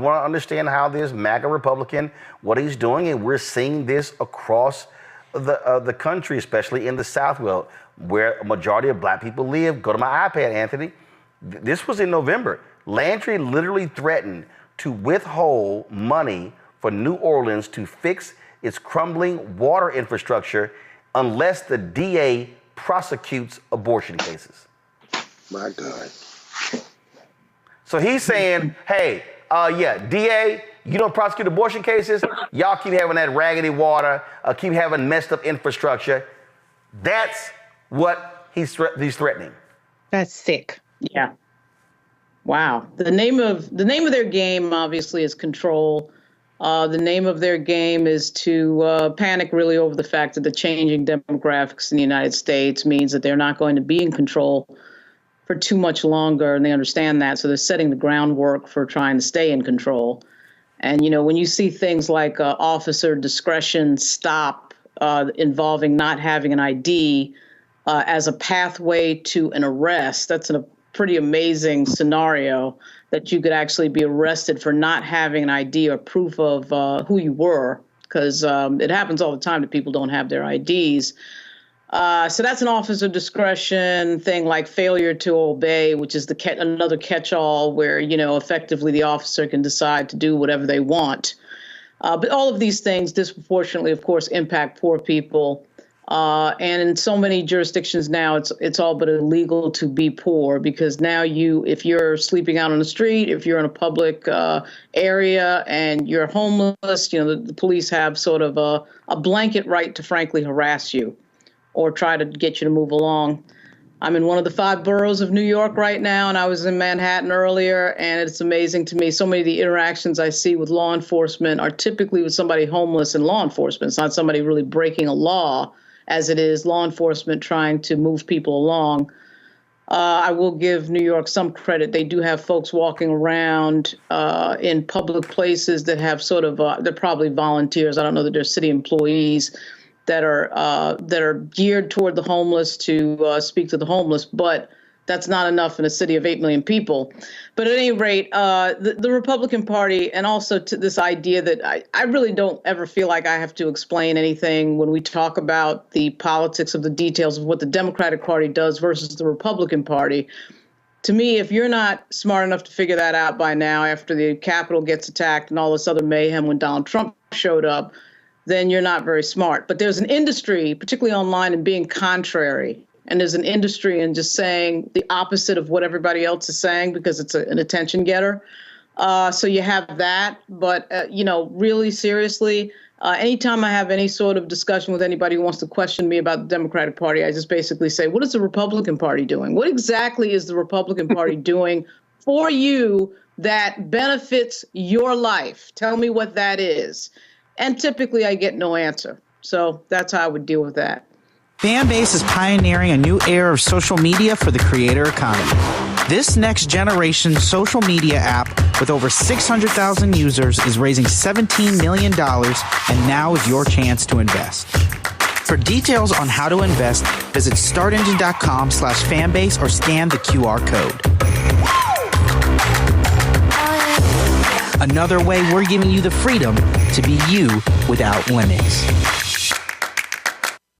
want to understand how this MAGA Republican, what he's doing, and we're seeing this across the country, especially in the South, where a majority of black people live. Go to my iPad, Anthony. This was in November. Landry literally threatened to withhold money for New Orleans to fix its crumbling water infrastructure unless the DA prosecutes abortion cases. My God. So he's saying, hey, DA, you don't prosecute abortion cases, y'all keep having that raggedy water, keep having messed up infrastructure. That's what he's threatening. That's sick. Yeah. Wow. The name of their game, obviously, is control. The name of their game is to panic really over the fact that the changing demographics in the United States means that they're not going to be in control for too much longer, and they understand that. So they're setting the groundwork for trying to stay in control. And, when you see things like officer discretion stop involving not having an ID as a pathway to an arrest, that's a pretty amazing scenario that you could actually be arrested for not having an ID or proof of who you were, because it happens all the time that people don't have their IDs. So that's an officer discretion thing, like failure to obey, which is another catch-all where, effectively the officer can decide to do whatever they want. But all of these things disproportionately, of course, impact poor people. And in so many jurisdictions now, it's all but illegal to be poor, because now if you're sleeping out on the street, if you're in a public area and you're homeless, the police have sort of a blanket right to frankly harass you or try to get you to move along. I'm in one of the 5 boroughs of New York right now, and I was in Manhattan earlier, and it's amazing to me. So many of the interactions I see with law enforcement are typically with somebody homeless in law enforcement. It's not somebody really breaking a law, as it is law enforcement trying to move people along. I will give New York some credit. They do have folks walking around in public places that have sort of, they're probably volunteers. I don't know that they're city employees that are geared toward the homeless to speak to the homeless, but that's not enough in a city of 8 million people. But at any rate, the Republican Party, and also to this idea that I really don't ever feel like I have to explain anything when we talk about the politics of the details of what the Democratic Party does versus the Republican Party. To me, if you're not smart enough to figure that out by now, after the Capitol gets attacked and all this other mayhem when Donald Trump showed up, then you're not very smart. But there's an industry, particularly online, in being contrary. And there's an industry in just saying the opposite of what everybody else is saying because it's an attention getter. So you have that. But, really seriously, anytime I have any sort of discussion with anybody who wants to question me about the Democratic Party, I just basically say, what is the Republican Party doing? What exactly is the Republican Party doing for you that benefits your life? Tell me what that is. And typically I get no answer. So that's how I would deal with that. Fanbase is pioneering a new era of social media for the creator economy. This next generation social media app with over 600,000 users is raising $17 million, and now is your chance to invest. For details on how to invest, visit startengine.com/fanbase or scan the QR code. Another way we're giving you the freedom to be you without limits.